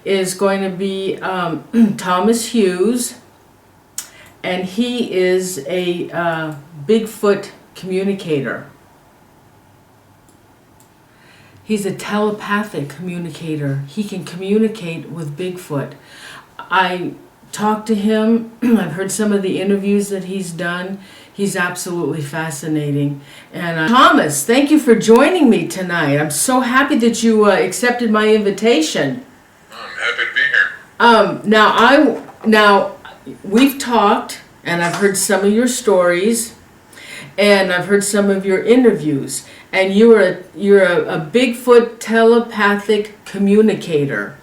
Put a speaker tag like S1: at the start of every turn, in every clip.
S1: is going to be Thomas Hughes, and he is a Bigfoot communicator. He's a telepathic communicator. He can communicate with Bigfoot. I talked to him. I've heard some of the interviews that he's done. He's absolutely fascinating. And Thomas, thank you for joining me tonight. I'm so happy that you accepted my invitation.
S2: I'm happy to be here.
S1: Now we've talked, and I've heard some of your stories, and I've heard some of your interviews. And you're a Bigfoot telepathic communicator.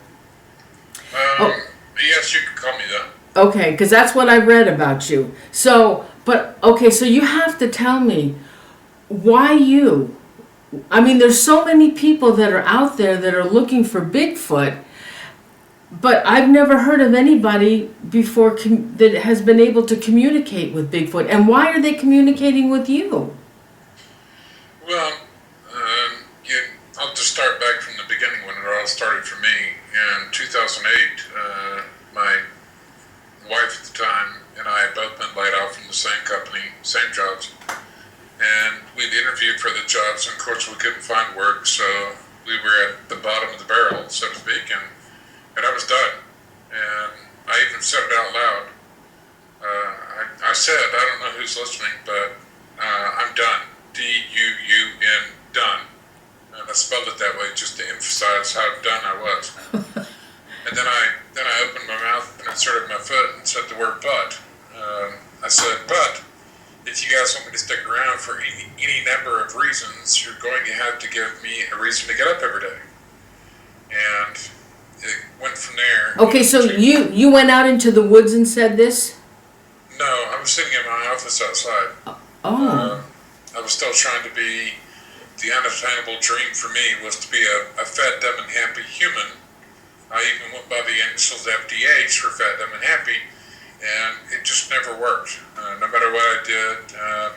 S2: Yes, you can call me that.
S1: Okay, because that's what I read about you. So you have to tell me why you. I mean, there's so many people that are out there that are looking for Bigfoot, but I've never heard of anybody before that has been able to communicate with Bigfoot. And why are they communicating with you?
S2: Well, I'll just start back from the beginning when it all started for me. In 2008, my wife at the time and I had both been laid off from the same company, same jobs. And we'd interviewed for the jobs, and of course we couldn't find work, so we were at the bottom of the barrel, so to speak, and I was done. And I even said it out loud. I said, I don't know who's listening, but I'm done. D-U-U-N, done. And I spelled it that way just to emphasize how done I was. And then I opened my mouth and inserted my foot and said the word but. I said, but if you guys want me to stick around for any number of reasons, you're going to have to give me a reason to get up every day. And it went from there.
S1: Okay, so you went out into the woods and said this?
S2: No, I was sitting in my office outside.
S1: Oh.
S2: I was still trying to be, the unattainable dream for me was to be a fat, dumb, and happy human. I even went by the initials FDH for fat, dumb, and happy, and it just never worked. No matter what I did,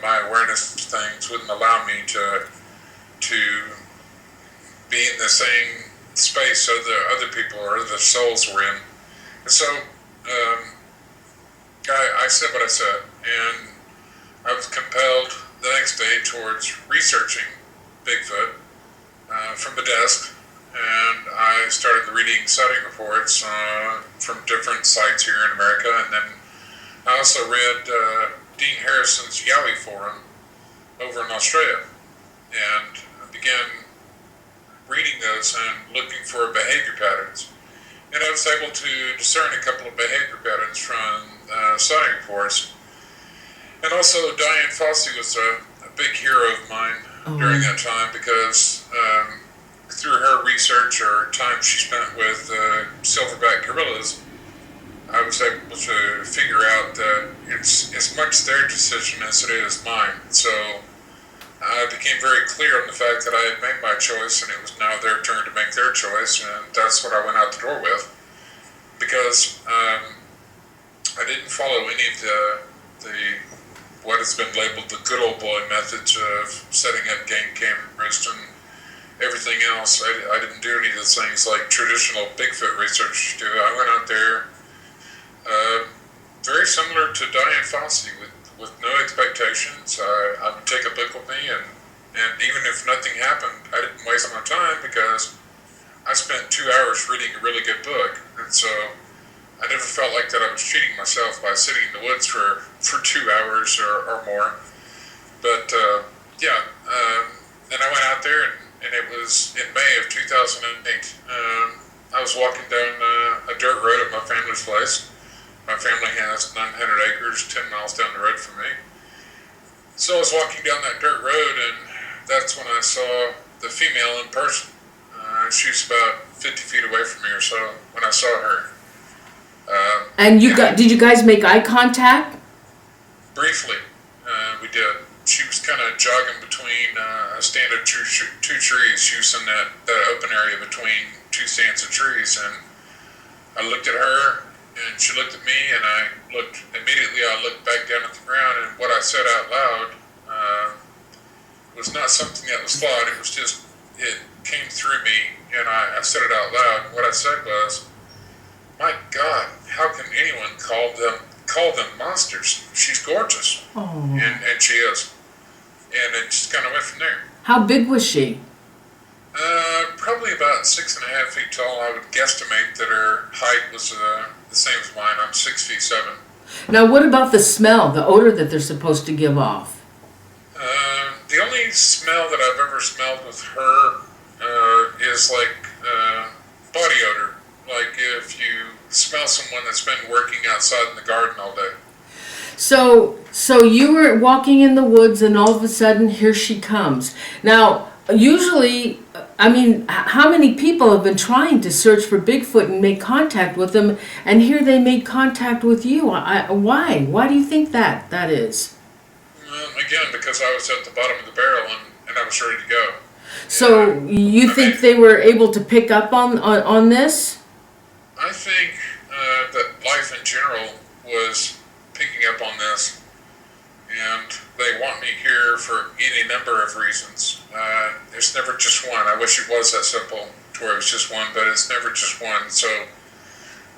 S2: my awareness things wouldn't allow me to be in the same space other people or other souls were in. And so I said what I said, and I was compelled the next day towards researching Bigfoot from the desk. And I started reading sighting reports from different sites here in America, and then I also read Dean Harrison's Yowie Forum over in Australia, and I began reading those and looking for behavior patterns. And I was able to discern a couple of behavior patterns from sighting reports. And also Diane Fossey was a big hero of mine during that time, because through her research or time she spent with silverback gorillas, I was able to figure out that it's as much their decision as it is mine. So I became very clear on the fact that I had made my choice, and it was now their turn to make their choice, and that's what I went out the door with. Because I didn't follow any of the what has been labeled the good old boy methods of setting up game cameras and everything else. I didn't do any of the things like traditional Bigfoot researchers do. I went out there very similar to Diane Fossey with no expectations. I would take a book with me, and even if nothing happened, I didn't waste my time, because I spent 2 hours reading a really good book. And so I never felt like that I was cheating myself by sitting in the woods for 2 hours or more. But and I went out there, and it was in May of 2008. I was walking down a dirt road at my family's place. My family has 900 acres, 10 miles down the road from me. So I was walking down that dirt road, and that's when I saw the female in person. She was about 50 feet away from me or so when I saw her.
S1: And did you guys make eye contact?
S2: Briefly, we did. She was kind of jogging between a stand of two trees. She was in that open area between two stands of trees, and I looked at her, and she looked at me, and I looked back down at the ground, and what I said out loud was not something that was thought. It was just, it came through me, and I said it out loud. What I said was, my God, how can anyone call them monsters? She's gorgeous,
S1: Oh.
S2: and she is, and it just kind of went from there.
S1: How big was she?
S2: Probably about 6.5 feet tall. I would guesstimate that her height was the same as mine. I'm 6'7".
S1: Now, what about the smell, the odor that they're supposed to give off?
S2: The only smell that I've ever smelled with her is like body odor. Like if you smell someone that's been working outside in the garden all day.
S1: So you were walking in the woods, and all of a sudden, here she comes. Now, usually, I mean, how many people have been trying to search for Bigfoot and make contact with them, and here they made contact with you? Why? Why do you think that is?
S2: Again, because I was at the bottom of the barrel and I was ready to go.
S1: So you think they were able to pick up on this?
S2: I think that life in general was picking up on this, and they want me here for any number of reasons. There's never just one. I wish it was that simple, to where it was just one, but it's never just one. So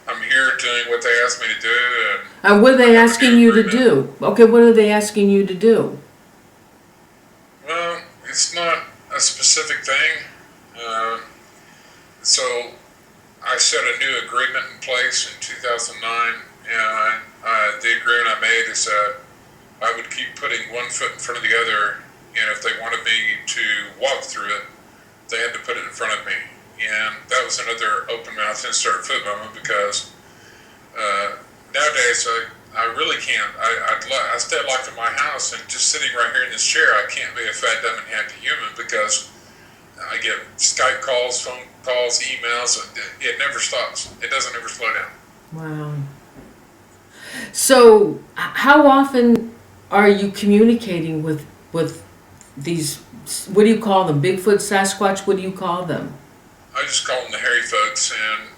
S2: I'm here doing what they asked me to do.
S1: And what are they asking you to do? Okay, what are they asking you to do?
S2: Well, it's not a specific thing. So I set a new agreement in place in 2009, and the agreement I made is that I would keep putting one foot in front of the other, and if they wanted me to walk through it, they had to put it in front of me. And that was another open mouth insert foot moment, because nowadays I really can't. I stay locked in my house, and just sitting right here in this chair, I can't be a fat, dumb, and happy human, because I get Skype calls, phone calls, emails. It never stops. It doesn't ever slow down.
S1: Wow. So how often are you communicating with these, what do you call them, Bigfoot, Sasquatch, what do you call them?
S2: I just call them the hairy folks, and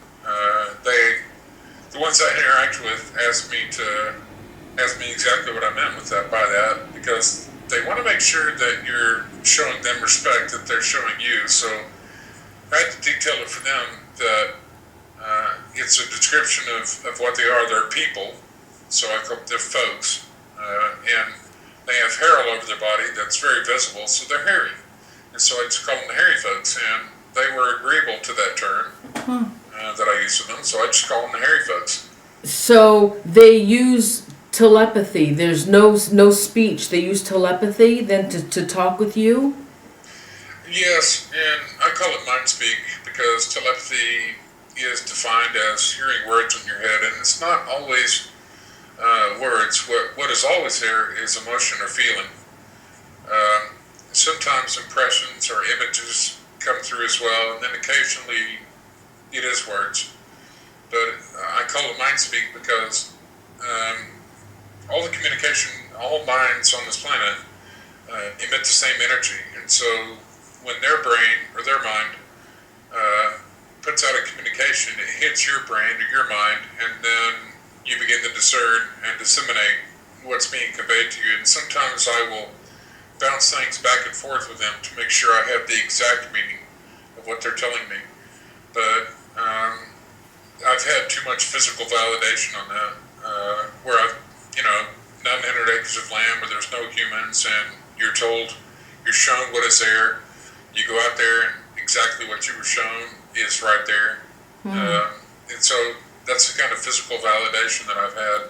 S2: the ones I interact with ask me exactly what I meant with that, by that, because they want to make sure that you're showing them respect that they're showing you. So I had to detail it for them that it's a description of what they are. They're people, so I call them they're folks, and they have hair all over their body that's very visible, so they're hairy. And so I just call them the hairy folks, and they were agreeable to that term that I use with them, so I just call them the hairy folks.
S1: So they use telepathy. There's no speech. They use telepathy then to talk with you?
S2: Yes, and I call it mind speak, because telepathy is defined as hearing words in your head, and it's not always words. What is always there is emotion or feeling. Sometimes impressions or images come through as well, and then occasionally it is words. But I call it mind speak because all the communication, all minds on this planet emit the same energy, and so when their brain or their mind puts out a communication, it hits your brain or your mind, and then you begin to discern and disseminate what's being conveyed to you. And sometimes I will bounce things back and forth with them to make sure I have the exact meaning of what they're telling me. But I've had too much physical validation on that, where I've, 900 acres of land where there's no humans, and you're told, you're shown what is there. You go out there, and exactly what you were shown is right there. And so that's the kind of physical validation that I've had.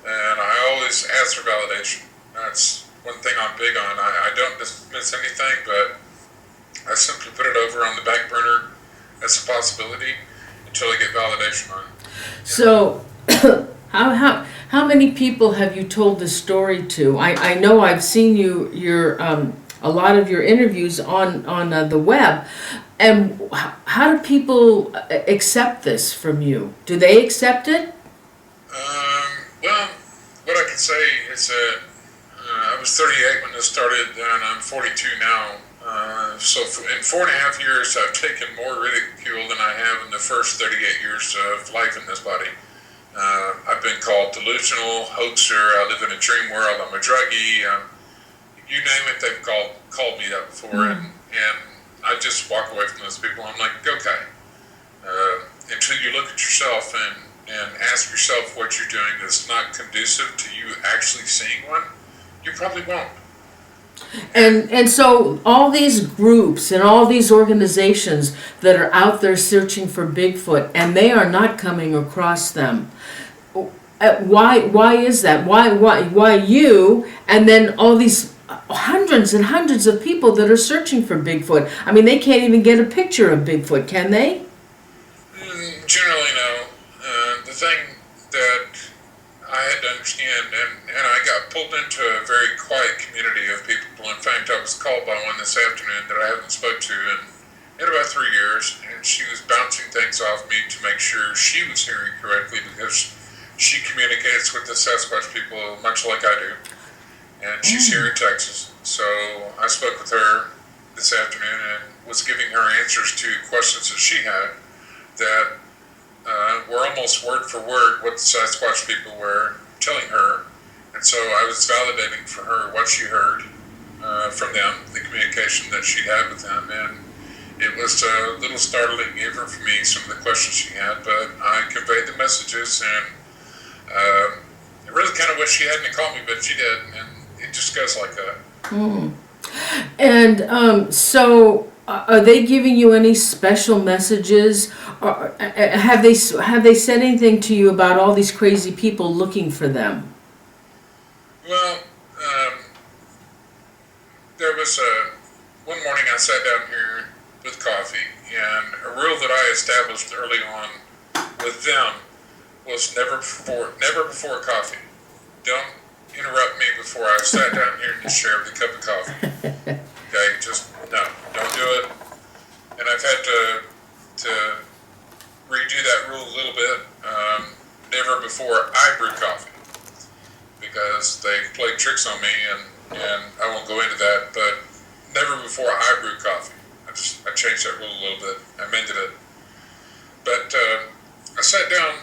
S2: And I always ask for validation. That's one thing I'm big on. I don't dismiss anything, but I simply put it over on the back burner as a possibility until I get validation on it.
S1: So how many people have you told this story to? I know I've seen your a lot of your interviews on the web, and how do people accept this from you? Do they accept it?
S2: Well, what I can say is that I was 38 when this started, and I'm 42 now. So in 4.5 years, I've taken more ridicule than I have in the first 38 years of life in this body. I've been called delusional, hoaxer, I live in a dream world, I'm a druggie, you name it, they've called me that before, and I just walk away from those people. I'm like, okay. until you look at yourself and ask yourself what you're doing that's not conducive to you actually seeing one, you probably won't.
S1: And so all these groups and all these organizations that are out there searching for Bigfoot, and they are not coming across them. Why is that? Why you, and then all these hundreds and hundreds of people that are searching for Bigfoot? I mean, they can't even get a picture of Bigfoot, can they?
S2: Generally, no. The thing that I had to understand, and I got pulled into a very quiet community of people. In fact, I was called by one this afternoon that I haven't spoke to in about 3 years, and she was bouncing things off me to make sure she was hearing correctly, because she communicates with the Sasquatch people much like I do, and she's here in Texas. So I spoke with her this afternoon and was giving her answers to questions that she had that were almost word for word what the Sasquatch people were telling her. And so I was validating for her what she heard from them, the communication that she had with them. And it was a little startling even for me, some of the questions she had, but I conveyed the messages, and I really kind of wish she hadn't called me, but she did, and it just goes like that.
S1: Mm. And so are they giving you any special messages? Or have they said anything to you about all these crazy people looking for them?
S2: Well, there was one morning I sat down here with coffee, and a rule that I established early on with them was never before coffee. Don't interrupt me before I sat down here in this chair with a cup of coffee. Okay, just no, don't do it. And I've had to redo that rule a little bit. Never before I brew coffee, because they played tricks on me, and I won't go into that. But never before I brew coffee. I changed that rule a little bit. I amended it. But I sat down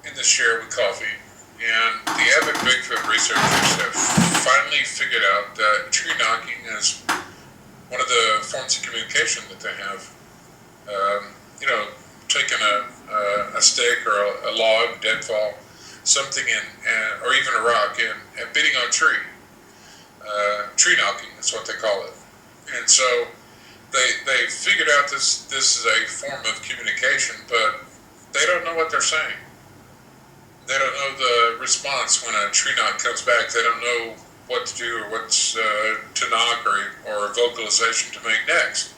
S2: in this chair with coffee, and the avid Bigfoot researchers have finally figured out that tree knocking is one of the forms of communication that they have. Taking a stick or a log, deadfall, something or even a rock, and beating on tree. Tree knocking is what they call it. And so they figured out this is a form of communication, but they don't know what they're saying. They don't know the response when a tree knock comes back. They don't know what to do or what's to knock or vocalization to make next.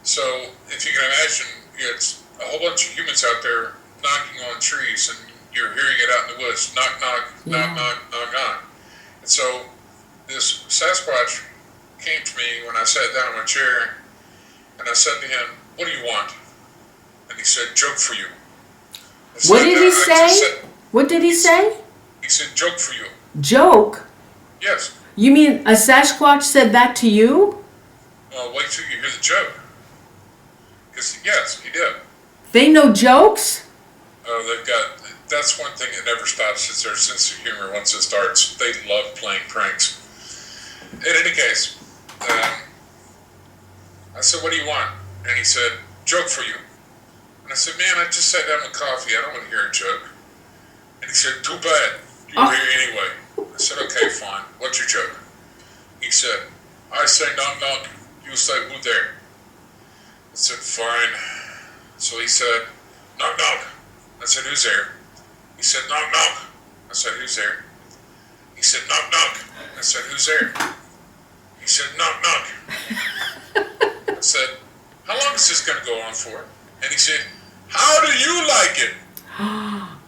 S2: So if you can imagine, it's a whole bunch of humans out there knocking on trees, and you're hearing it out in the woods, knock, knock, knock, knock, knock, knock. And so this Sasquatch came to me when I sat down in my chair, and I said to him, "What do you want?" And he said, "Joke for you."
S1: What did he say? What did he say?
S2: He said, "Joke for you."
S1: Joke?
S2: Yes.
S1: You mean a Sasquatch said that to you?
S2: Wait till you hear the joke. Because, yes, he did.
S1: They know jokes?
S2: That's one thing that never stops, is their sense of humor once it starts. They love playing pranks. In any case, I said, "What do you want?" And he said, "Joke for you." And I said, "Man, I just sat down with coffee. I don't want to hear a joke." And he said, "Too bad. You're here anyway." I said, "Okay, fine. What's your joke?" He said, "I say knock knock. You say who there?" I said, "Fine." So he said, "Knock knock." I said, "Who's there?" He said, "Knock knock." I said, "Who's there?" He said, "Knock knock." I said, "Who's there?" He said, "Knock knock." I said, "How long is this going to go on for?" And he said, "How do you like it?"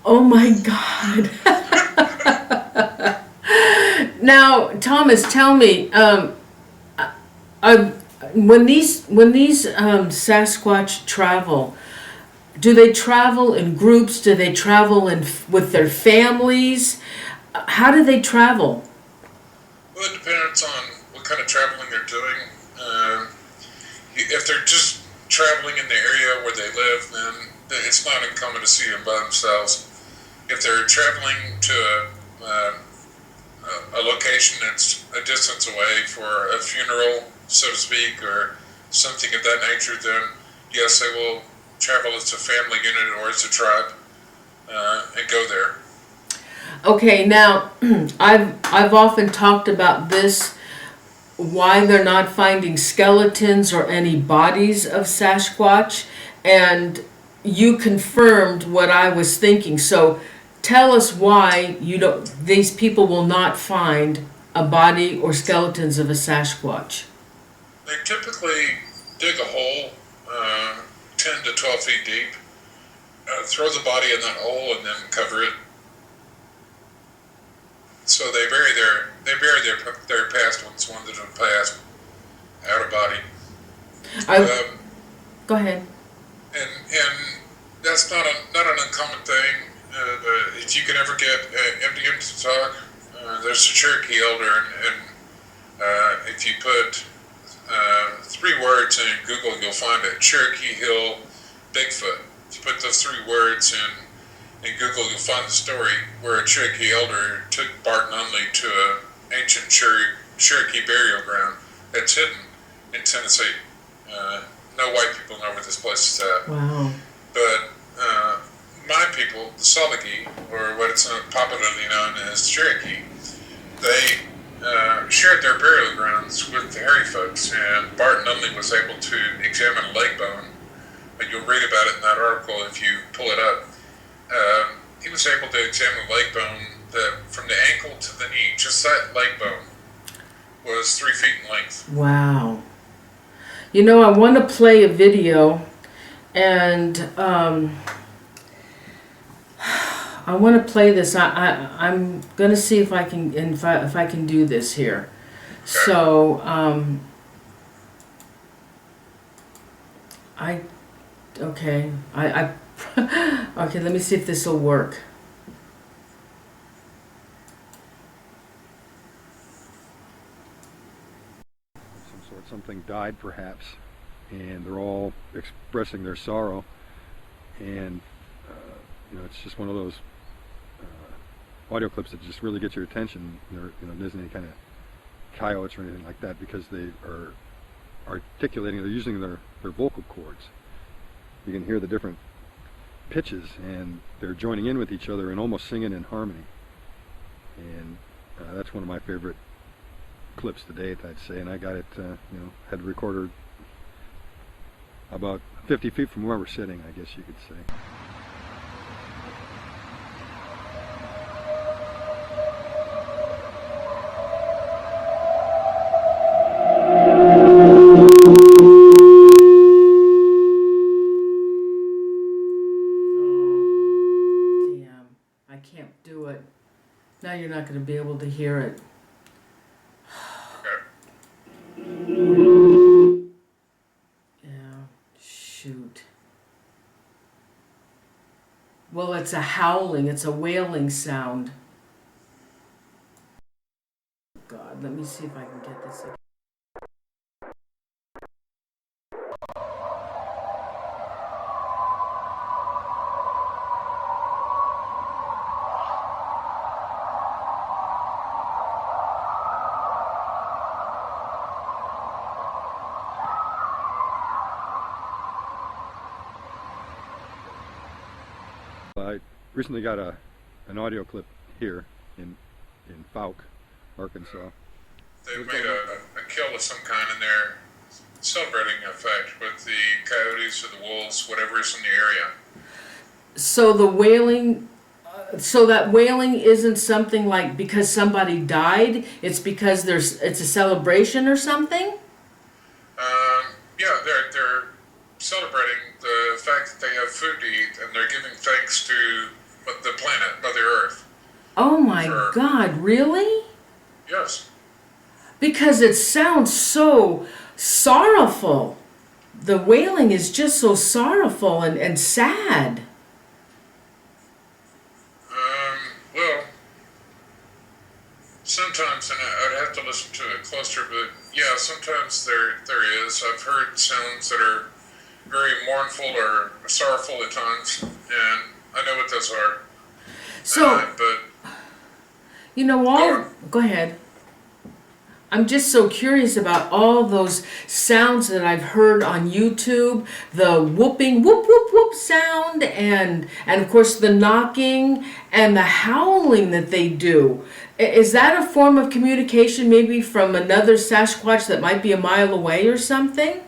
S1: Oh my God. Now, Thomas, tell me, when these Sasquatch travel, do they travel in groups? Do they travel with their families? How do they travel?
S2: Well, it depends on what kind of traveling they're doing. If they're just traveling in the area where they live, then it's not uncommon to see them by themselves. If they're traveling to a location that's a distance away for a funeral, so to speak, or something of that nature, then yes, they will travel as a family unit or as a tribe and go there.
S1: Okay, now I've often talked about this, why they're not finding skeletons or any bodies of Sasquatch, and you confirmed what I was thinking. So tell us why these people will not find a body or skeletons of a Sasquatch.
S2: They typically dig a hole 10 to 12 feet deep, throw the body in that hole, and then cover it. So they bury their past ones that have passed out of body.
S1: Go ahead.
S2: And that's not an uncommon thing. If you can ever get Indians to talk, there's a Cherokee elder, and if you put 3 words in Google, you'll find it: Cherokee Hill Bigfoot. If you put those 3 words in Google, you'll find the story where a Cherokee elder took Bart and Unley to an ancient Cherokee burial ground that's hidden in Tennessee. No white people know where this place is at.
S1: Wow.
S2: But my people, the Salagi, or what it's popularly known as Cherokee, they shared their burial grounds with the hairy folks, and Bart and Unley was able to examine a leg bone. But you'll read about it in that article if you pull it up. He was able to examine a leg bone that from the ankle to the knee, just that leg bone, was 3 feet in length.
S1: Wow. You know, I want to play a video, and I want to play this. I'm going to see if I can do this here.
S2: Okay.
S1: So okay, okay, let me see if this will work.
S3: Something died perhaps, and they're all expressing their sorrow, and it's just one of those audio clips that just really get your attention. There isn't any kind of coyotes or anything like that, because they are articulating, they're using their vocal cords. You can hear the different pitches, and they're joining in with each other and almost singing in harmony. And that's one of my favorite clips to date, I'd say. And I got it, had the recorder about 50 feet from where we're sitting, I guess you could say.
S1: Now you're not going to be able to hear it. Yeah, shoot. Well, it's a howling, it's a wailing sound. God, let me see if I can get this again.
S3: I recently got an audio clip here in Fouke, Arkansas.
S2: They've made a kill of some kind, and they're celebrating a fact with the coyotes or the wolves, whatever is in the area.
S1: So the wailing, so that wailing isn't something like because somebody died, it's because it's a celebration or something?
S2: Yeah, they're celebrating the fact that they have food to eat, and they're giving thanks to the planet, Mother Earth.
S1: Oh my God, really?
S2: Yes.
S1: Because it sounds so sorrowful. The wailing is just so sorrowful and sad.
S2: Well, sometimes, and I'd have to listen to it closer, but yeah, sometimes there is. I've heard sounds that are very mournful or sorrowful at times, and I know what those are.
S1: So,
S2: but
S1: go ahead. I'm just so curious about all those sounds that I've heard on YouTube, the whooping, whoop, whoop, whoop sound, and of course the knocking and the howling that they do. Is that a form of communication maybe from another Sasquatch that might be a mile away or something?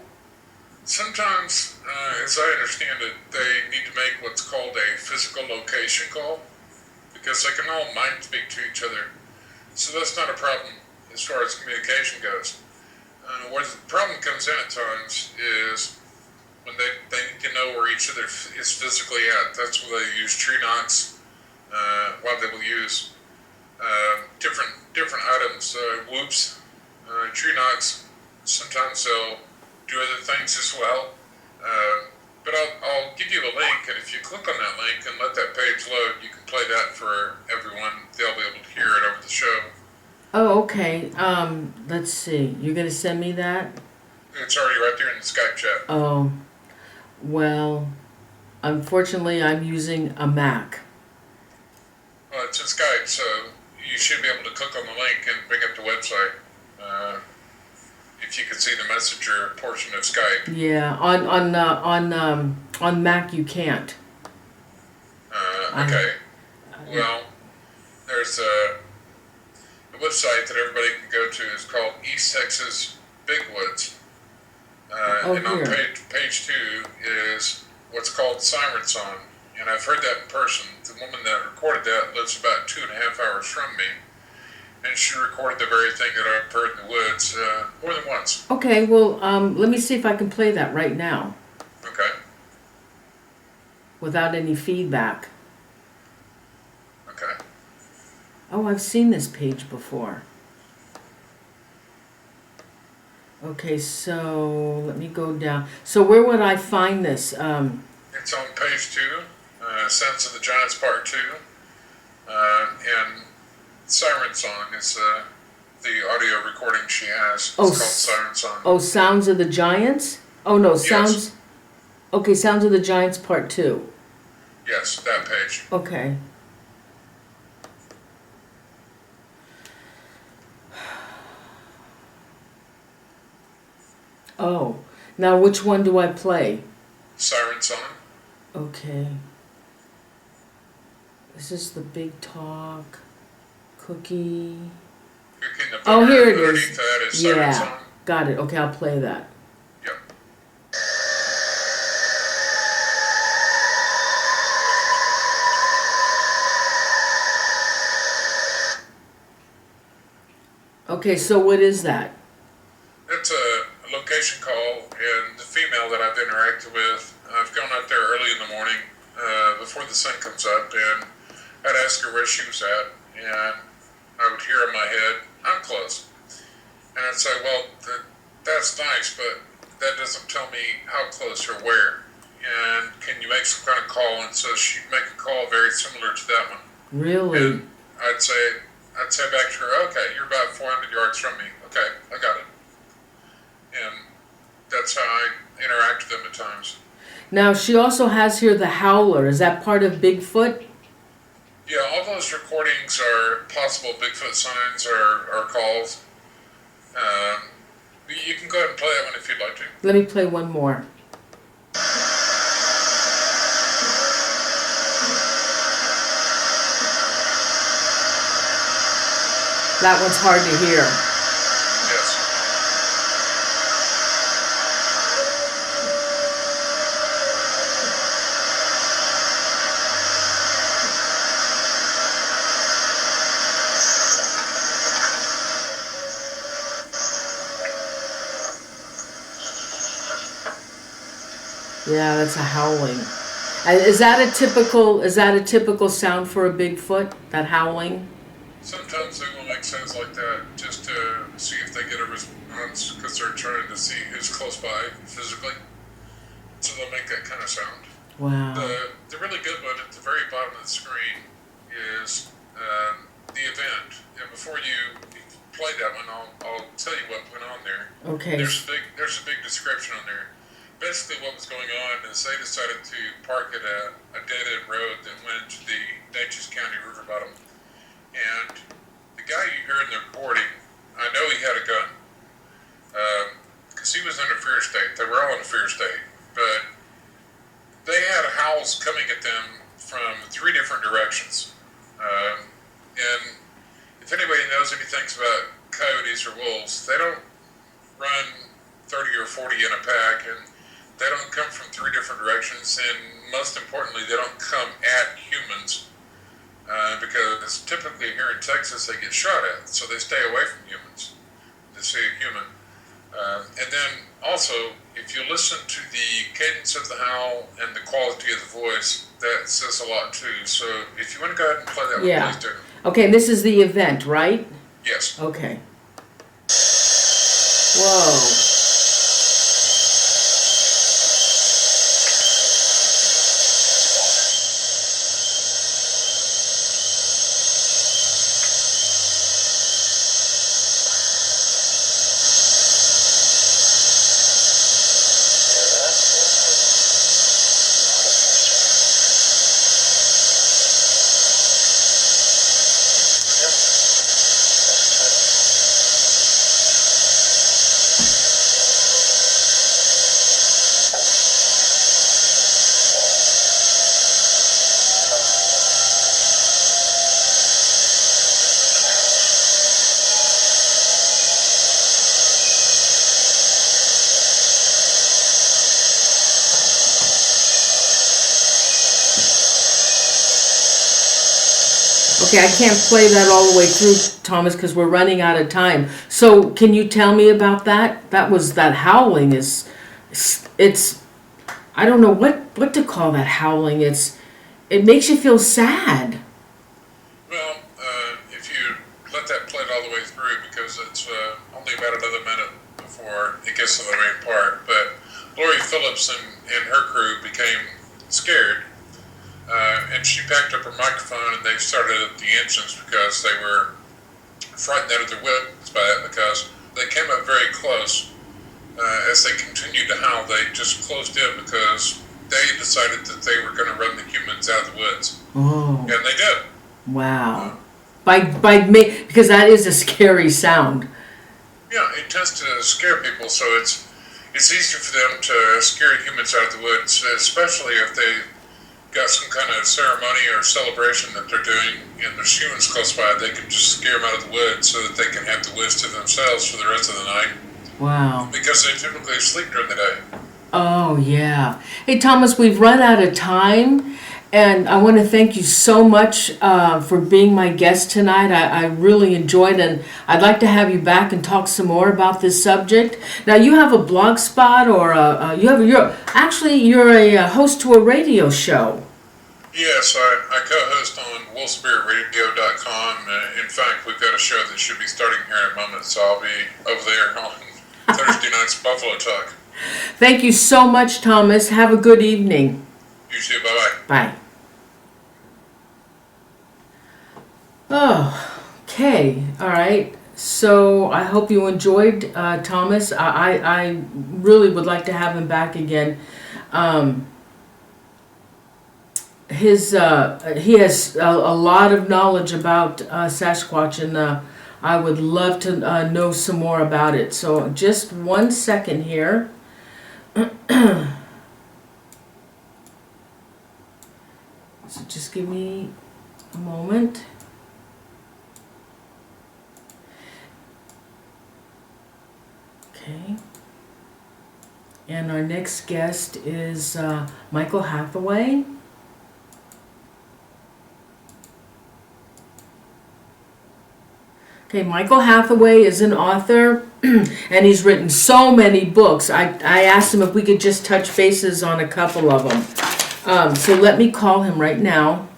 S2: Sometimes, as I understand it, they need to make what's called a physical location call because they can all mind speak to each other. So that's not a problem as far as communication goes. Where the problem comes in at times is when they need to know where each other is physically at. That's where they use tree knocks, while they will use different items, whoops, tree knocks. Sometimes they'll do other things as well. But I'll give you a link, and if you click on that link and let that page load, you can play that for everyone. They'll be able to hear it over the show.
S1: Oh, okay. Let's see. You're gonna send me that?
S2: It's already right there in the Skype chat.
S1: Oh, well, unfortunately, I'm using a Mac.
S2: Well, it's in Skype, so you should be able to click on the link and bring up the website. If you can see the messenger portion of Skype.
S1: Yeah, on Mac you can't.
S2: Okay. Well, there's a website that everybody can go to is called East Texas Bigwoods. And on page 2 is what's called Siren Song. And I've heard that in person. The woman that recorded that lives about 2.5 hours from me. And she recorded the very thing that I've heard in the woods more than once.
S1: Okay, well, let me see if I can play that right now.
S2: Okay.
S1: Without any feedback.
S2: Okay.
S1: Oh, I've seen this page before. Okay, so let me go down. So where would I find this?
S2: It's on page 2, Sons of the Giants Part 2. And Siren Song is the audio recording she has. It's called Siren Song.
S1: Oh, Sounds of the Giants? Oh, no, Sounds...
S2: Yes.
S1: Okay, Sounds of the Giants Part 2.
S2: Yes, that page.
S1: Okay. Oh, now which one do I play?
S2: Siren Song.
S1: Okay. This is the big talk. Cookie.
S2: Oh,
S1: here it is.
S2: That is Siren Song.
S1: Got it. Okay, I'll play that.
S2: Yep.
S1: Okay, so what is that?
S2: It's a location call, and the female that I've interacted with, I've gone out there early in the morning before the sun comes up, and I'd ask her where she was at, and I would hear in my head, I'm close. And I'd say, well, that's nice, but that doesn't tell me how close or where. And can you make some kind of call? And so she'd make a call very similar to that one.
S1: Really?
S2: And I'd say back to her, okay, you're about 400 yards from me. Okay, I got it. And that's how I interact with them at times.
S1: Now, she also has here the howler. Is that part of Bigfoot?
S2: Yeah, all those recordings are possible Bigfoot signs or calls. You can go ahead and play that one if you'd like to.
S1: Let me play one more. That one's hard to hear.
S2: Yes.
S1: Yeah, that's a howling. Is that a typical sound for a Bigfoot? That howling?
S2: Sometimes they will make sounds like that just to see if they get a response because they're trying to see who's close by physically. So they'll make that kind of sound.
S1: Wow.
S2: The really good one at the very bottom of the screen is the event. And before you play that one, I'll tell you what went on there.
S1: Okay.
S2: There's a big description on there. Basically what was going on is they decided to park at a dead-end road that went into the Natchez County river bottom. And the guy you hear in the recording, I know he had a gun. from 3 different directions. And if anybody knows anything about coyotes or wolves, they don't run 30 or 40 in a pack, and they don't come from 3 different directions, and most importantly, they don't come at humans, because typically here in Texas they get shot at, so they stay away from humans. They see a human. And then also, if you listen to the cadence of the howl and the quality of the voice, that says a lot too. So if you want to go ahead and play that one, please do.
S1: Okay, this is the event, right?
S2: Yes.
S1: Okay. Whoa. Okay, I can't play that all the way through, Thomas, because we're running out of time. So can you tell me about that? That howling is, it's, I don't know what to call that howling. It makes you feel sad.
S2: Well, if you let that play all the way through, because it's only about another minute before it gets to the main part, but Lori Phillips and her crew became scared. And she packed up her microphone and they started up the engines because they were frightened out of their wits by it, because they came up very close. As they continued to howl, they just closed in because they decided that they were going to run the humans out of the woods.
S1: Oh.
S2: And they did.
S1: Wow. Because that is a scary sound.
S2: Yeah, it tends to scare people, so it's easier for them to scare humans out of the woods, especially if they got some kind of ceremony or celebration that they're doing and there's humans close by. They can just scare them out of the woods so that they can have the woods to themselves for the rest of the night.
S1: Wow.
S2: Because they typically sleep during the day.
S1: Oh, yeah. Hey, Thomas, we've run out of time, and I want to thank you so much for being my guest tonight. I really enjoyed it, and I'd like to have you back and talk some more about this subject. Now, you have a blog spot, or you're a host to a radio show.
S2: Yes, I co-host on wolfspiritradio.com. In fact, we've got a show that should be starting here in a moment, so I'll be over there on Thursday night's Buffalo Talk.
S1: Thank you so much, Thomas. Have a good evening.
S2: You too. Bye-bye.
S1: Bye. Oh, okay. All right. So I hope you enjoyed Thomas. I really would like to have him back again. He has a lot of knowledge about Sasquatch, and I would love to know some more about it. So just 1 second here. So just give me a moment. Okay. And our next guest is Michael Hathaway. Okay, Michael Hathaway is an author, and he's written so many books. I asked him if we could just touch bases on a couple of them. So let me call him right now.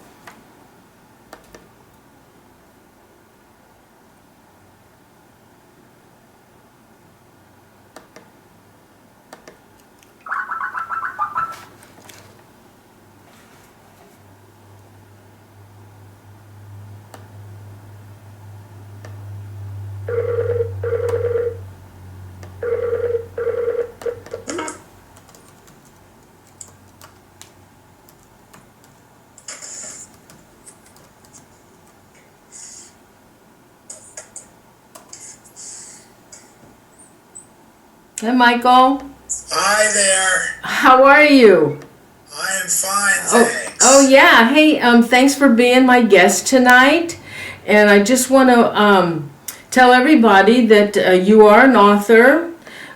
S1: Hey, Michael.
S4: Hi there.
S1: How are you?
S4: I am fine, thanks.
S1: Oh yeah, hey, thanks for being my guest tonight. And I just want to tell everybody that you are an author.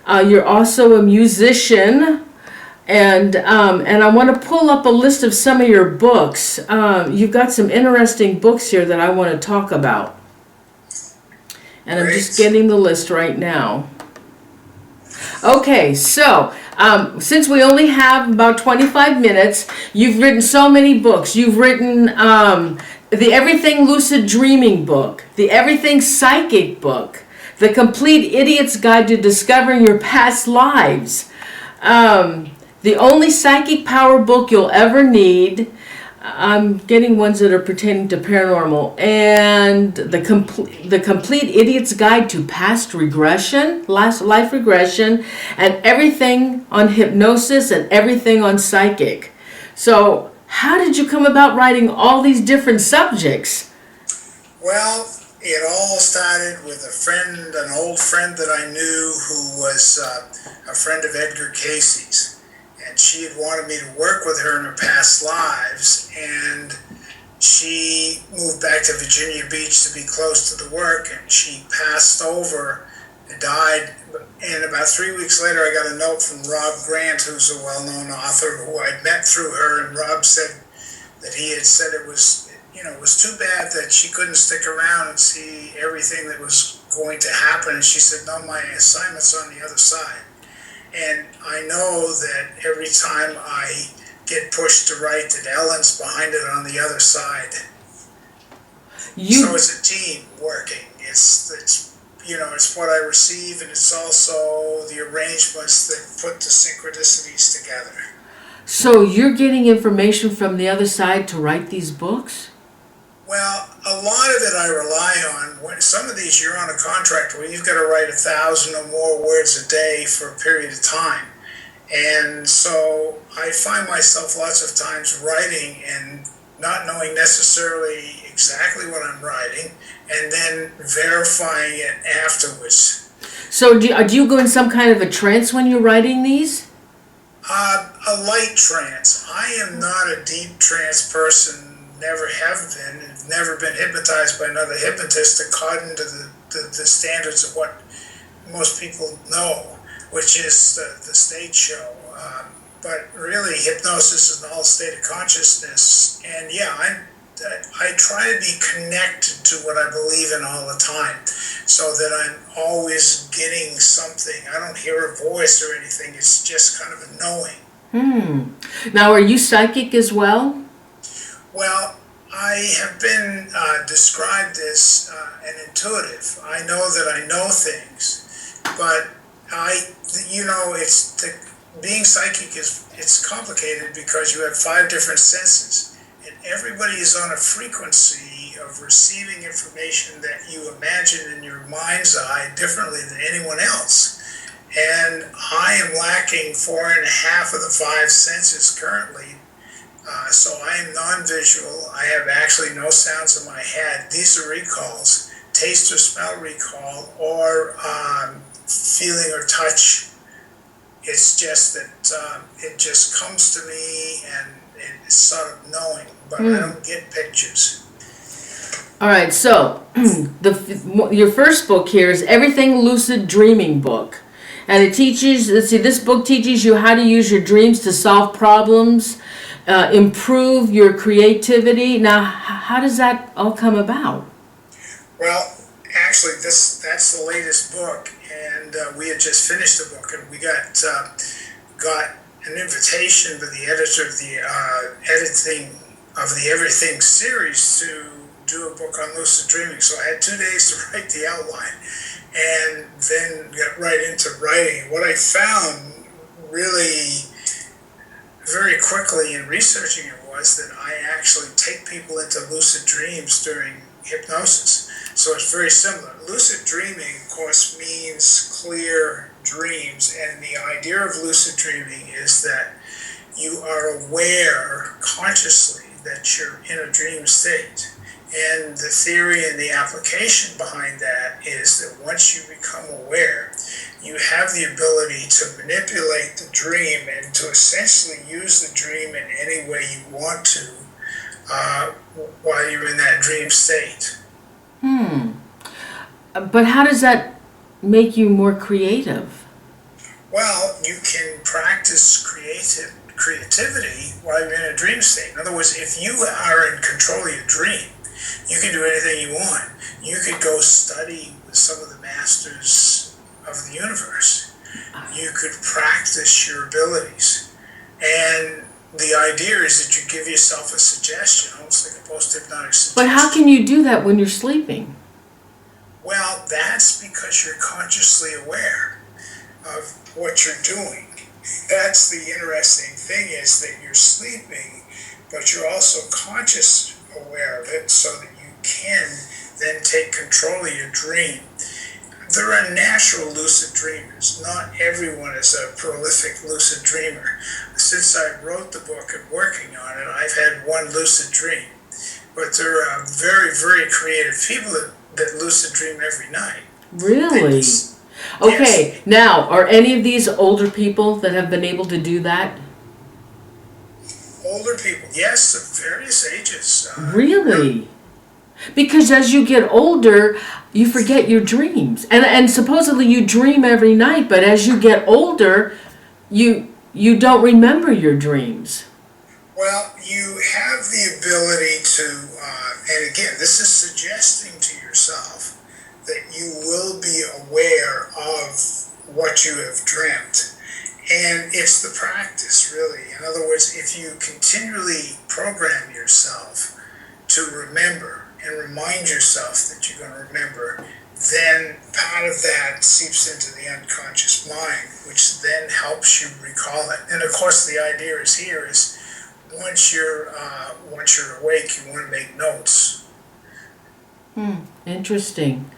S1: You're also a musician, and I want to pull up a list of some of your books. You've got some interesting books here that I want to talk about, and I'm just getting the list right now. Okay, so since we only have about 25 minutes, you've written so many books. You've written the Everything Lucid Dreaming book, the Everything Psychic book, the Complete Idiot's Guide to Discovering Your Past Lives, the Only Psychic Power book You'll Ever Need. I'm getting ones that are pertaining to paranormal, and the complete Idiot's Guide to Past Regression, Life Regression, and everything on hypnosis and everything on psychic. So how did you come about writing all these different subjects?
S4: Well, it all started with an old friend that I knew who was a friend of Edgar Casey's. And she had wanted me to work with her in her past lives, and she moved back to Virginia Beach to be close to the work, and she passed over and died. And about 3 weeks later, I got a note from Rob Grant, who's a well-known author who I'd met through her, and Rob said that he had said it was too bad that she couldn't stick around and see everything that was going to happen. And she said, no, my assignment's on the other side. And I know that every time I get pushed to write, that Ellen's behind it on the other side. So it's a team working. It's what I receive, and it's also the arrangements that put the synchronicities together.
S1: So you're getting information from the other side to write these books?
S4: Well, a lot of it I rely on. When some of these you're on a contract where you've got to write 1,000 or more words a day for a period of time. And so I find myself lots of times writing and not knowing necessarily exactly what I'm writing, and then verifying it afterwards.
S1: So do you go in some kind of a trance when you're writing these?
S4: A light trance. I am not a deep trance person. Never have been. Never been hypnotized by another hypnotist according to the standards of what most people know, which is the stage show. But really, hypnosis is an all state of consciousness. And yeah, I try to be connected to what I believe in all the time, so that I'm always getting something. I don't hear a voice or anything. It's just kind of a knowing.
S1: Now, are you psychic as well?
S4: Well, I have been described as an intuitive. I know that I know things, but being psychic it's complicated because you have 5 different senses, and everybody is on a frequency of receiving information that you imagine in your mind's eye differently than anyone else. And I am lacking 4.5 of the 5 senses currently. So I am non-visual. I have actually no sounds in my head. These are recalls, taste or smell recall, or feeling or touch. It's just that it just comes to me, and it's sort of knowing, but I don't get pictures.
S1: All right, so your first book here is Everything Lucid Dreaming book. And it teaches, this book teaches you how to use your dreams to solve problems, improve your creativity. Now, how does that all come about?
S4: Well, actually, that's the latest book, and we had just finished the book, and we got an invitation by the editor of the editing of the Everything series to do a book on lucid dreaming. So I had 2 days to write the outline, and then got right into writing. What I found really very quickly in researching it was that I actually take people into lucid dreams during hypnosis. So it's very similar. Lucid dreaming, of course, means clear dreams, and the idea of lucid dreaming is that you are aware consciously that you're in a dream state. And the theory and the application behind that is that once you become aware, you have the ability to manipulate the dream and to essentially use the dream in any way you want to uh, while you're in that dream state.
S1: But how does that make you more creative?
S4: Well, you can practice creativity while you're in a dream state. In other words, if you are in control of your dream, you can do anything you want. You could go study with some of the masters of the universe. You could practice your abilities. And the idea is that you give yourself a suggestion, almost like a post-hypnotic suggestion.
S1: But how can you do that when you're sleeping?
S4: Well, that's because you're consciously aware of what you're doing. That's the interesting thing, is that you're sleeping, but you're also conscious aware of it, so that you can then take control of your dream. There are natural lucid dreamers. Not everyone is a prolific lucid dreamer. Since I wrote the book and working on it, I've had one lucid dream. But there are very, very creative people that lucid dream every night.
S1: Really? Okay, yes. Now, are any of these older people that have been able to do that?
S4: Older people, yes, of various ages.
S1: Really? Because as you get older, you forget your dreams. And supposedly you dream every night, but as you get older, you don't remember your dreams.
S4: Well, you have the ability to, and again, this is suggesting to yourself that you will be aware of what you have dreamt. And it's the practice, really. In other words, if you continually program yourself to remember and remind yourself that you're going to remember, then part of that seeps into the unconscious mind, which then helps you recall it. And of course, the idea is once you're awake, you want to make notes.
S1: Interesting.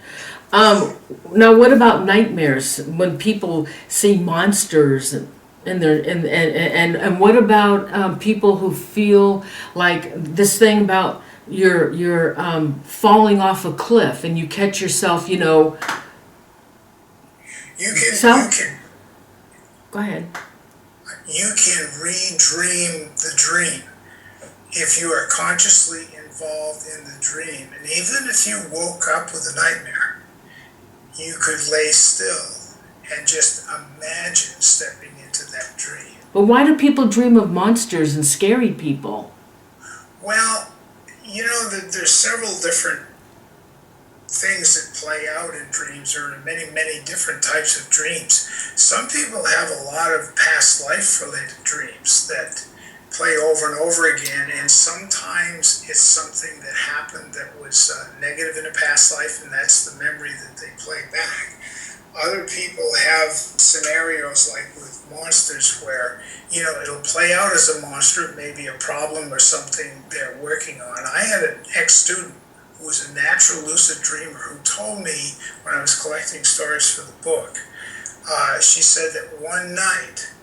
S1: Now, what about nightmares? When people see monsters, and what about people who feel like this thing about you're falling off a cliff and you catch yourself,
S4: You can
S1: Go ahead.
S4: You can re-dream the dream if you are consciously involved in the dream. And even if you woke up with a nightmare, you could lay still and just imagine stepping into that dream.
S1: But why do people dream of monsters and scary people?
S4: Well, there's several different things that play out in dreams. There are many, many different types of dreams. Some people have a lot of past life-related dreams that play over and over again, and sometimes it's something that happened that was negative in a past life, and that's the memory that they play back. Other people have scenarios like with monsters where, it'll play out as a monster, maybe a problem or something they're working on. I had an ex-student who was a natural lucid dreamer who told me when I was collecting stories for the book, she said that one night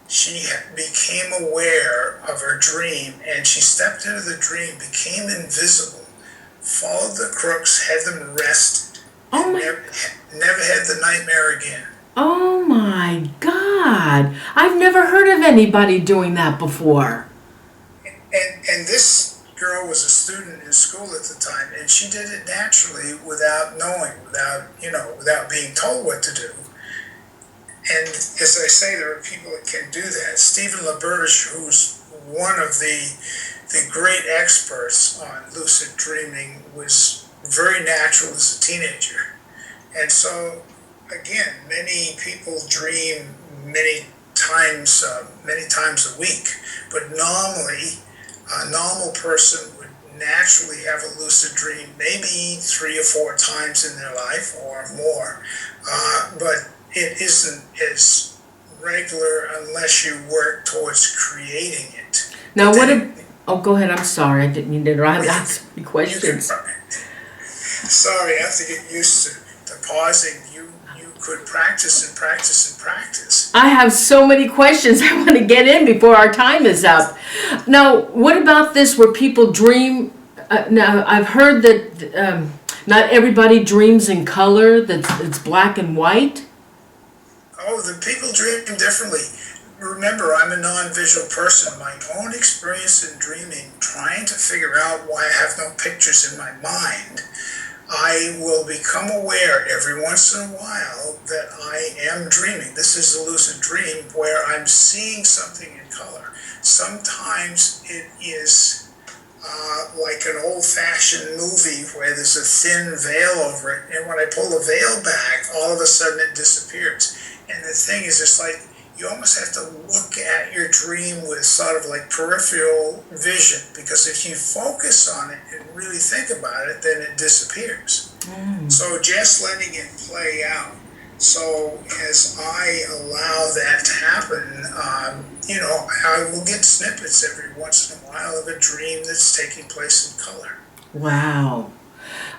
S4: she became aware of her dream, and she stepped into the dream, became invisible, followed the crooks, had them arrested, and never had the nightmare again.
S1: Oh my God! I've never heard of anybody doing that before.
S4: And this girl was a student in school at the time, and she did it naturally without knowing, without being told what to do. And as I say, there are people that can do that. Stephen LaBerge, who's one of the great experts on lucid dreaming, was very natural as a teenager. And so, again, many people dream many times a week. But normally, a normal person would naturally have a lucid dream maybe 3 or 4 times in their life or more. But it isn't as regular unless you work towards creating it.
S1: Now, go ahead. I'm sorry. I didn't mean to interrupt. I have so many questions.
S4: Sorry, I have to get used to pausing. You could practice and practice and practice.
S1: I have so many questions I want to get in before our time is up. Now, what about this where people dream? Now, I've heard that not everybody dreams in color, that it's black and white.
S4: Oh, the people dream differently. remember, I'm a non-visual person. My own experience in dreaming, trying to figure out why I have no pictures in my mind, I will become aware every once in a while that I am dreaming. This is a lucid dream where I'm seeing something in color. Sometimes it is like an old-fashioned movie where there's a thin veil over it, and when I pull the veil back, all of a sudden it disappears. And the thing is, it's like you almost have to look at your dream with sort of like peripheral vision, because if you focus on it and really think about it, then it disappears. So just letting it play out. So as I allow that to happen, I will get snippets every once in a while of a dream that's taking place in color.
S1: Wow.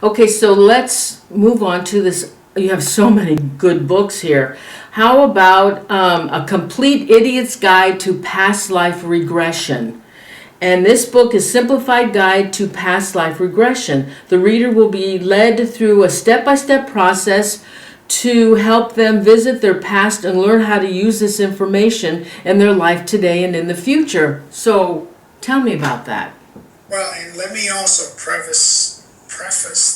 S1: Okay, so let's move on to this. You have so many good books here. How about A Complete Idiot's Guide to Past Life Regression? And this book is Simplified Guide to Past Life Regression. The reader will be led through a step-by-step process to help them visit their past and learn how to use this information in their life today and in the future. So tell me about that.
S4: Well, and let me also preface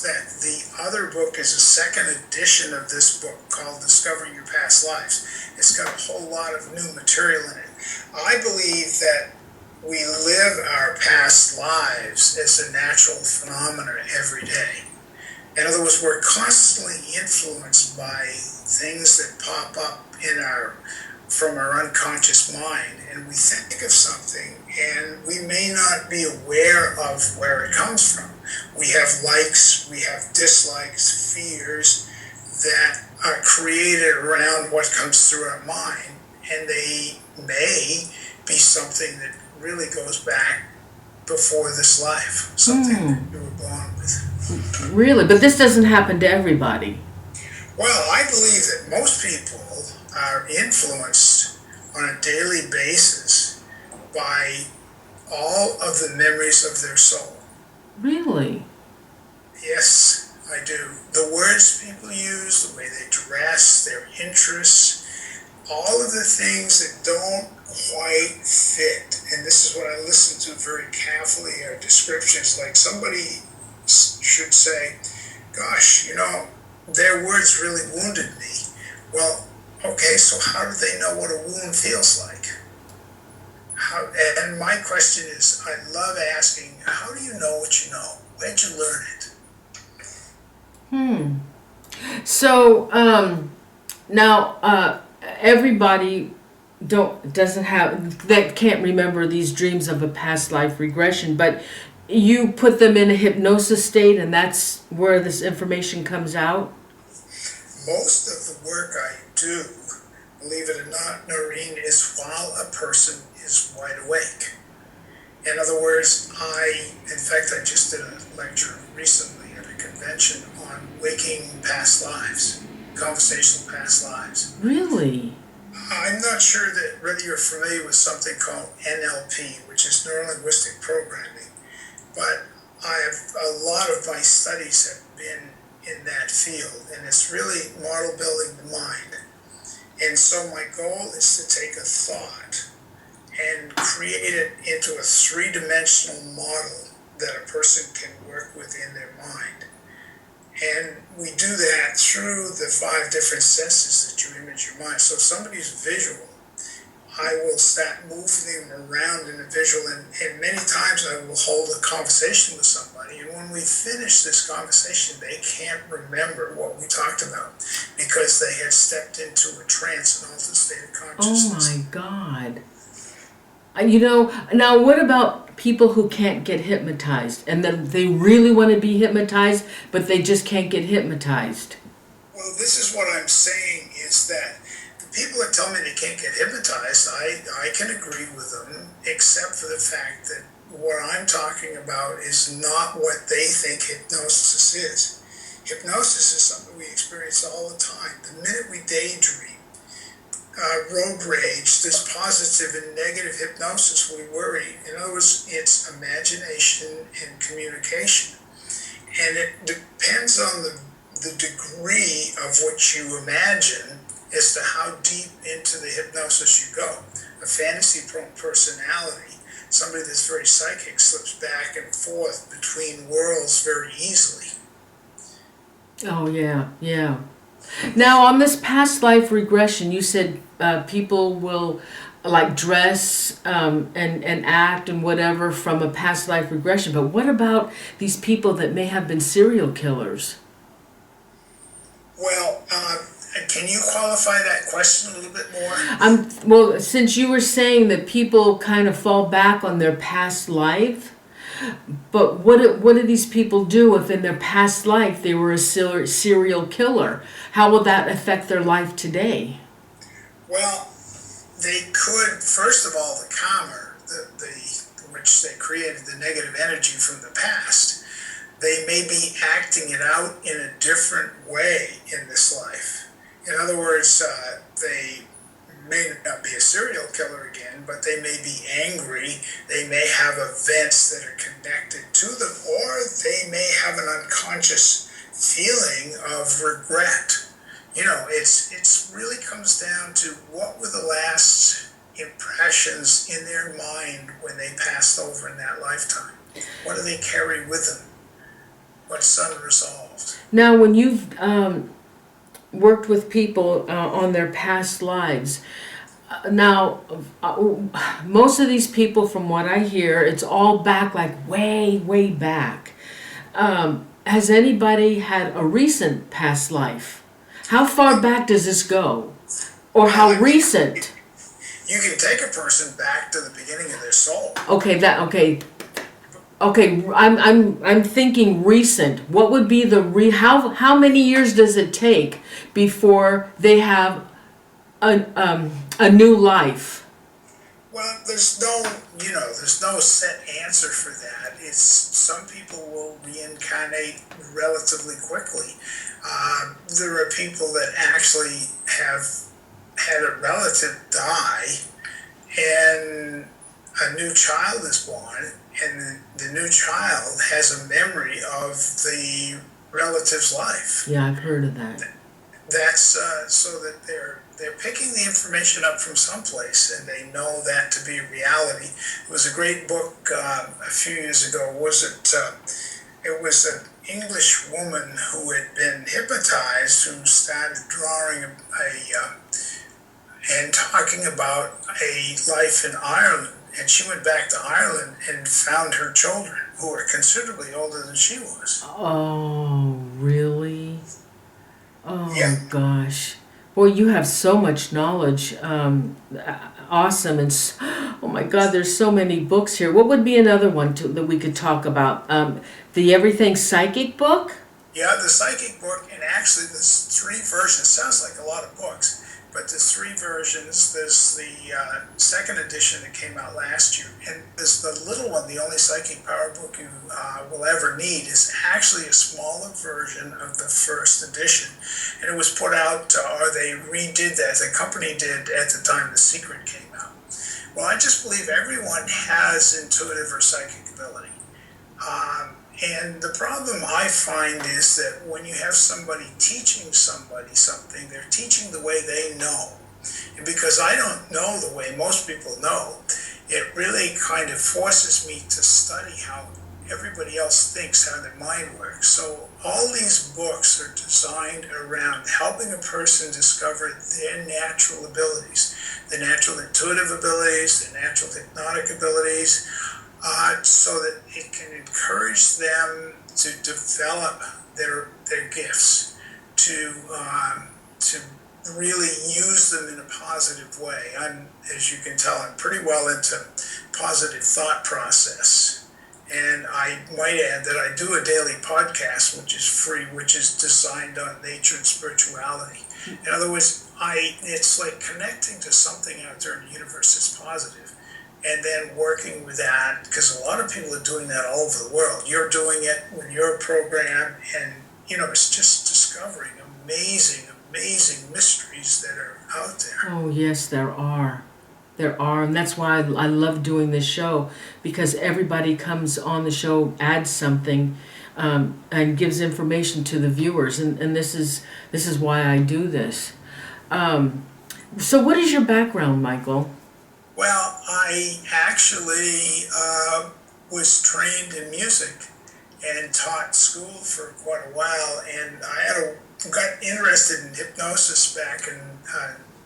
S4: that the other book is a second edition of this book called Discovering Your Past Lives. It's got a whole lot of new material in it. I believe that we live our past lives as a natural phenomenon every day. In other words, we're constantly influenced by things that pop up from our unconscious mind, and we think of something and we may not be aware of where it comes from. We have likes, we have dislikes, fears that are created around what comes through our mind, and they may be something that really goes back before this life, something that you were born with.
S1: Really? But this doesn't happen to everybody.
S4: Well, I believe that most people are influenced on a daily basis by all of the memories of their soul.
S1: Really?
S4: Yes, I do. The words people use, the way they dress, their interests, all of the things that don't quite fit. And this is what I listen to very carefully, are descriptions like somebody should say, gosh, their words really wounded me. Well, okay, so how do they know what a wound feels like? And my question is, I love asking, how do you know what you know? Where'd you learn it?
S1: So now everybody can't remember these dreams of a past life regression, but you put them in a hypnosis state, and that's where this information comes out?
S4: Most of the work I do, believe it or not, Noreen, is while a person is wide awake. In other words, I just did a lecture recently at a convention on waking past lives, conversational past lives.
S1: Really?
S4: I'm not sure whether you're familiar with something called NLP, which is neuro-linguistic programming, but a lot of my studies have been in that field, and it's really model building the mind. And so my goal is to take a thought and create it into a three-dimensional model that a person can work with in their mind. And we do that through the 5 different senses that you image your mind. So if somebody's visual, I will start moving them around in the visual, and many times I will hold a conversation with somebody, and when we finish this conversation, they can't remember what we talked about because they had stepped into a trance, an altered state of consciousness.
S1: Oh my God. Now what about people who can't get hypnotized, and then they really want to be hypnotized, but they just can't get hypnotized?
S4: Well, this is what I'm saying, is that the people that tell me they can't get hypnotized, I can agree with them, except for the fact that what I'm talking about is not what they think hypnosis is. Hypnosis is something we experience all the time. The minute we daydream, road rage, this positive and negative hypnosis, we worry. In other words, it's imagination and communication. And it depends on the degree of what you imagine as to how deep into the hypnosis you go. a fantasy-prone personality, somebody that's very psychic, slips back and forth between worlds very easily.
S1: Oh, yeah, yeah. Now, on this past life regression, you said people will like dress and act and whatever from a past life regression. But what about these people that may have been serial killers?
S4: Well, can you qualify that question a little bit more?
S1: Well, since you were saying that people kind of fall back on their past life, but what do these people do if in their past life they were a serial killer? How will that affect their life today?
S4: Well, they could, first of all, the karma, which they created the negative energy from the past, they may be acting it out in a different way in this life. In other words, they may not be a serial killer again, but they may be angry, they may have events that are connected to them, or they may have an unconscious feeling of regret. You know, it's really comes down to what were the last impressions in their mind when they passed over in that lifetime. What do they carry with them? What's unresolved?
S1: Now, when you've worked with people on their past lives, most of these people, from what I hear, it's all back, like way, way back. Has anybody had a recent past life? How far back does this go? Or how recent?
S4: You can take a person back to the beginning of their soul.
S1: Okay, I'm thinking recent. What would be the how many years does it take before they have a new life?
S4: Well, there's no set answer for that. It's some people will reincarnate relatively quickly. There are people that actually have had a relative die, and a new child is born, and the new child has a memory of the relative's life.
S1: Yeah, I've heard of that.
S4: That's so that they're picking the information up from someplace, and they know that to be reality. It was a great book a few years ago. It was an English woman who had been hypnotized, who started drawing and talking about a life in Ireland. And she went back to Ireland and found her children, who were considerably older than she was.
S1: Oh, really? Oh,
S4: Yeah.
S1: gosh. Boy, you have so much knowledge. Awesome. And oh my God, there's so many books here. What would be another one that we could talk about? The Everything Psychic book?
S4: Yeah, the psychic book, and actually there's 3 versions. Sounds like a lot of books, but there's 3 versions. There's the second edition that came out last year, and there's the little one, the only psychic power book you will ever need, is actually a smaller version of the first edition. And it was put out, or they redid that, the company did at the time The Secret came out. Well, I just believe everyone has intuitive or psychic ability. And the problem I find is that when you have somebody teaching somebody something, they're teaching the way they know. And because I don't know the way most people know, it really kind of forces me to study how everybody else thinks, how their mind works. So all these books are designed around helping a person discover their natural abilities, the natural intuitive abilities, the natural hypnotic abilities, so that it can encourage them to develop their gifts, to really use them in a positive way. As you can tell, I'm pretty well into positive thought process. And I might add that I do a daily podcast, which is free, which is designed on nature and spirituality. In other words, it's like connecting to something out there in the universe that's positive, and then working with that, because a lot of people are doing that all over the world. You're doing it with your program, and it's just discovering amazing mysteries that are out there.
S1: Oh, yes, there are. There are, and that's why I love doing this show, because everybody comes on the show, adds something, and gives information to the viewers, and this is why I do this. So what is your background, Michael?
S4: Well, I actually was trained in music and taught school for quite a while, and got interested in hypnosis back in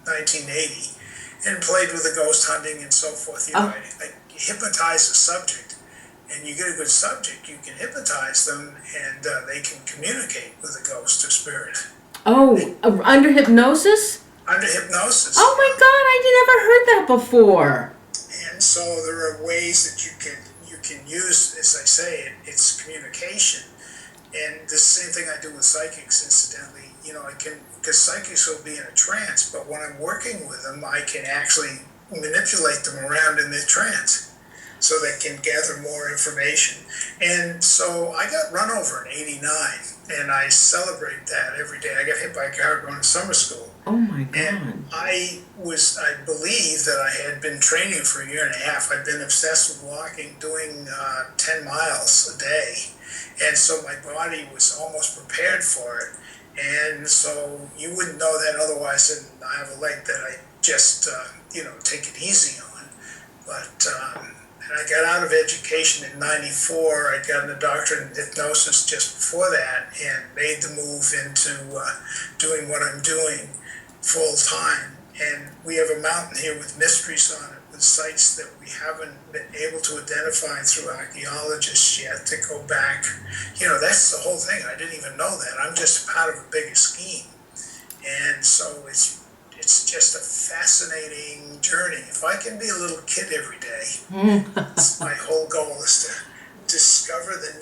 S4: 1980, and played with the ghost hunting and so forth. You know, I hypnotize a subject, and you get a good subject, you can hypnotize them, and they can communicate with a ghost or spirit.
S1: Oh, under hypnosis?
S4: Under hypnosis.
S1: Oh my God, I never heard that before.
S4: And so there are ways that you can use, as I say, it's communication. And the same thing I do with psychics, incidentally. You know, because psychics will be in a trance, but when I'm working with them, I can actually manipulate them around in their trance so they can gather more information. And so I got run over in '89, and I celebrate that every day. I got hit by a car going to summer school.
S1: Oh my God.
S4: And I believe that I had been training for a year and a half. I'd been obsessed with walking, doing 10 miles a day. And so my body was almost prepared for it. And so you wouldn't know that otherwise, and I have a leg that I just, take it easy on. But, and I got out of education in '94. I got a doctorate in hypnosis just before that, and made the move into doing what I'm doing full time. And we have a mountain here with mysteries on it, with sites that we haven't been able to identify through archaeologists yet to go back. You know, that's the whole thing. I didn't even know that. I'm just part of a bigger scheme. And so it's just a fascinating journey. If I can be a little kid every day, that's my whole goal, is to discover the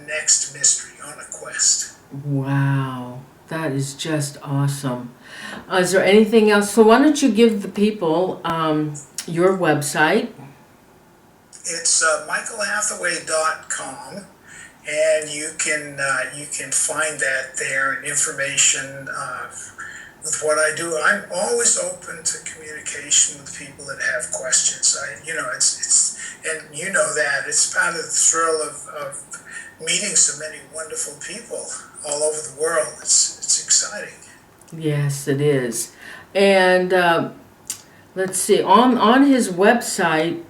S4: next mystery on a quest.
S1: Wow, that is just awesome. Is there anything else? So why don't you give the people your website?
S4: It's michaelhathaway.com, and you can find that there, and information with what I do. I'm always open to communication with people that have questions. It's and you know that it's part of the thrill of meeting so many wonderful people all over the world. It's exciting.
S1: Yes, it is. And let's see, on his website,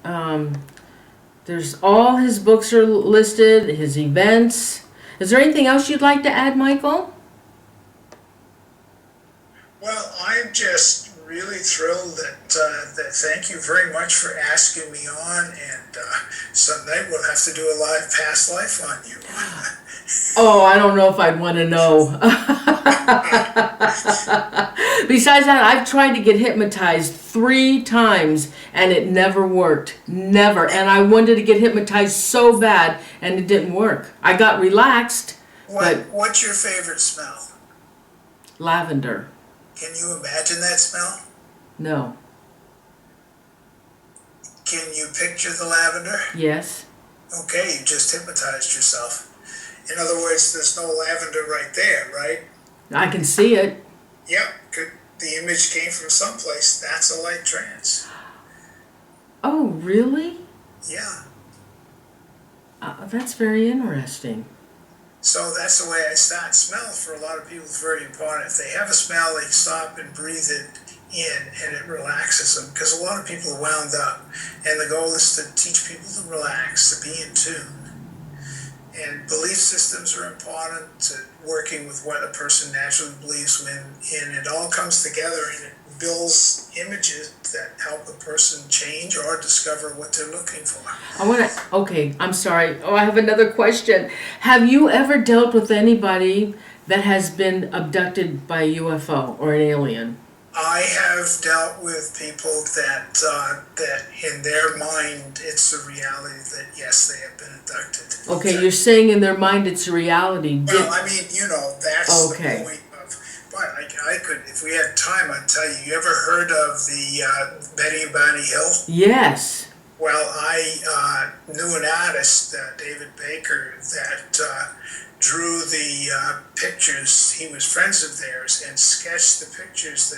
S1: there's all his books are listed, his events. Is there anything else you'd like to add, Michael?
S4: Well, I'm just really thrilled that thank you very much for asking me on, and someday we'll have to do a live past life on you.
S1: Oh, I don't know if I'd want to know. Besides that, I've tried to get hypnotized 3 times and it never worked. Never. And I wanted to get hypnotized so bad and it didn't work. I got relaxed.
S4: What's your favorite smell?
S1: Lavender.
S4: Can you imagine that smell?
S1: No.
S4: Can you picture the lavender?
S1: Yes.
S4: Okay, you just hypnotized yourself. In other words, there's no lavender right there, right?
S1: I can see it.
S4: Yep, the image came from someplace. That's a light trance.
S1: Oh, really?
S4: Yeah.
S1: That's very interesting.
S4: So that's the way I start. Smell for a lot of people is very important. If they have a smell, they stop and breathe it in, and it relaxes them, because a lot of people are wound up, and the goal is to teach people to relax, to be in tune. And belief systems are important to working with what a person naturally believes in, and it all comes together, and it builds images that help a person change or discover what they're looking for.
S1: I'm sorry. Oh, I have another question. Have you ever dealt with anybody that has been abducted by a UFO or an alien?
S4: I have dealt with people that in their mind it's a reality that yes, they have been abducted.
S1: Okay, you're saying in their mind it's a reality.
S4: Well, I mean, that's
S1: okay.
S4: the point of. But I could, if we had time, I'd tell you. You ever heard of the Betty and Barney Hill?
S1: Yes.
S4: Well, I knew an artist, David Baker, that drew the pictures. He was friends of theirs and sketched the pictures,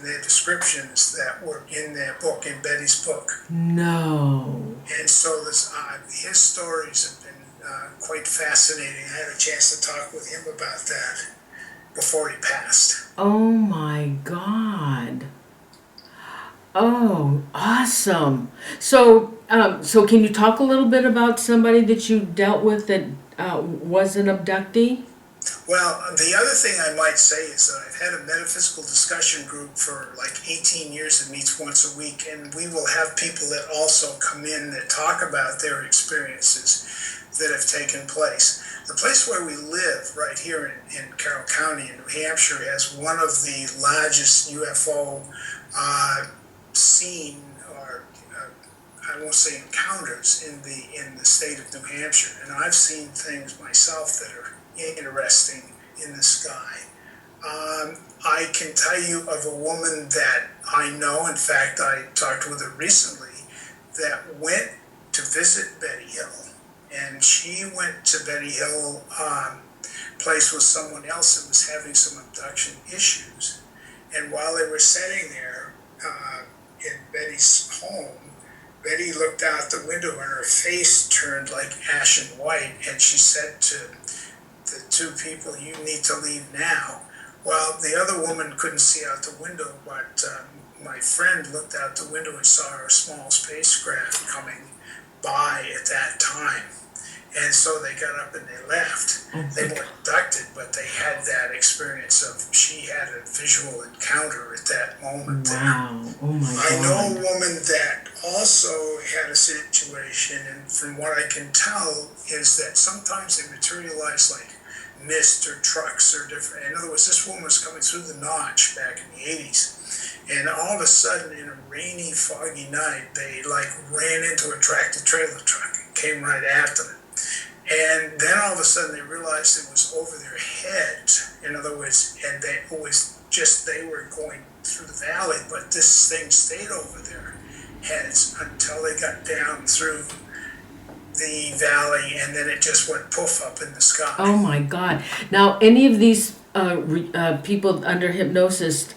S4: their descriptions that were in their book, in Betty's book.
S1: No.
S4: And so his stories have been quite fascinating. I had a chance to talk with him about that before he passed.
S1: Oh my God. Oh, awesome. So can you talk a little bit about somebody that you dealt with that was an abductee?
S4: Well, the other thing I might say is that I've had a metaphysical discussion group for like 18 years that meets once a week, and we will have people that also come in that talk about their experiences that have taken place. The place where we live, right here in Carroll County in New Hampshire, has one of the largest UFO scene, or I won't say encounters, in the state of New Hampshire. And I've seen things myself that are interesting in the sky. I can tell you of a woman that I know, in fact I talked with her recently, that went to visit Betty Hill. And she went to Betty Hill place with someone else that was having some abduction issues. And while they were sitting there in Betty's home, Betty looked out the window and her face turned like ashen white, and she said to the two people, "You need to leave now." Well, the other woman couldn't see out the window, but my friend looked out the window and saw a small spacecraft coming by at that time. And so they got up and they left. They weren't abducted, but they had that experience of, she had a visual encounter at that moment.
S1: Wow. Oh my God.
S4: I know a woman that also had a situation, and from what I can tell is that sometimes they materialize like mist or trucks or different. In other words, this woman was coming through the notch back in the 80s. And all of a sudden, in a rainy, foggy night, they like ran into a tractor-trailer truck and came right after them. And then all of a sudden, they realized it was over their heads. In other words, and it was just, they were going through the valley, but this thing stayed over their heads until they got down through the valley, and then it just went poof up in the sky.
S1: Oh my God. Now, any of these people under hypnosis,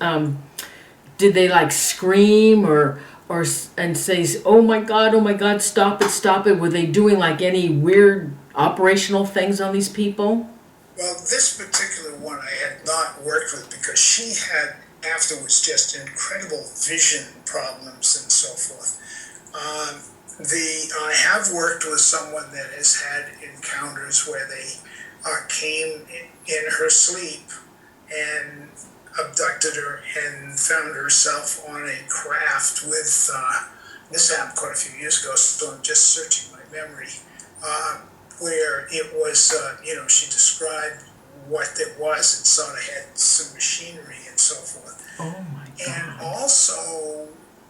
S1: did they like scream or and say, oh my God, stop it? Were they doing like any weird operational things on these people?
S4: Well, this particular one I had not worked with because she had afterwards just incredible vision problems and so forth. I have worked with someone that has had encounters where they came in her sleep and abducted her and found herself on a craft with, this happened quite a few years ago, so I'm just searching my memory, where it was, she described what it was and sort of had some machinery and so forth.
S1: Oh my God.
S4: And also,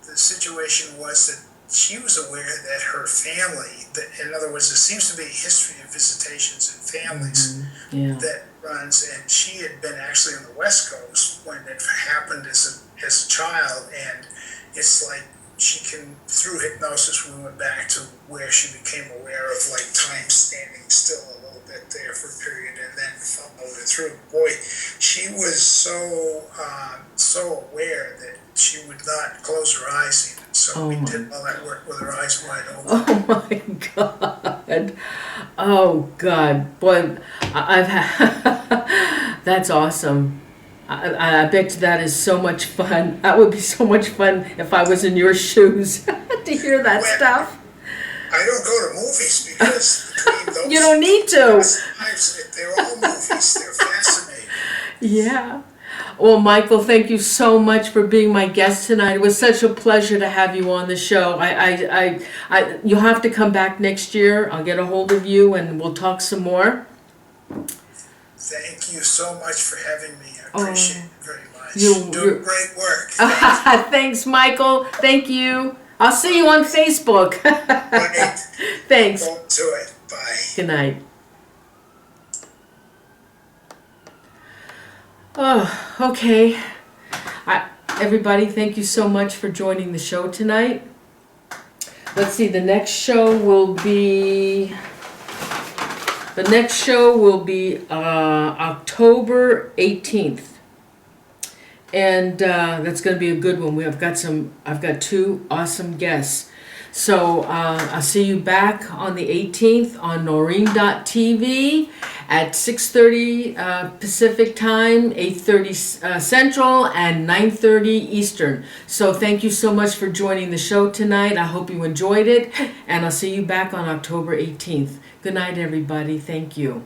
S4: the situation was that she was aware that her family, in other words, there seems to be a history of visitations and families that runs, and she had been actually on the West Coast when it happened as a child, and it's like she can, through hypnosis, we went back to where she became aware of like time standing still a little bit there for a period, and then followed it through. Boy, she was so aware that she would not close her eyes even. So we did all that work with her eyes wide open.
S1: Oh my God. Oh God. Boy, I've had, that's awesome. I bet that is so much fun. That would be so much fun if I was in your shoes to hear that stuff.
S4: I don't go to movies because between those,
S1: you don't need to.
S4: They're all movies. They're fascinating.
S1: Yeah. Well, Michael, thank you so much for being my guest tonight. It was such a pleasure to have you on the show. You'll have to come back next year. I'll get a hold of you and we'll talk some more.
S4: Thank you so much for having me. I appreciate it very much.
S1: You're
S4: doing great work.
S1: Thanks, Michael. Thank you. I'll see you on Facebook.
S4: Right.
S1: Thanks.
S4: Go to it. Bye.
S1: Good night. Oh, okay. Everybody, thank you so much for joining the show tonight. Let's see, the next show will be October 18th. And that's going to be a good one. I've got two awesome guests. So I'll see you back on the 18th on Noreen.tv. at 6:30 Pacific time, 8:30 Central, and 9:30 Eastern. So thank you so much for joining the show tonight. I hope you enjoyed it, and I'll see you back on October 18th. Good night, everybody. Thank you.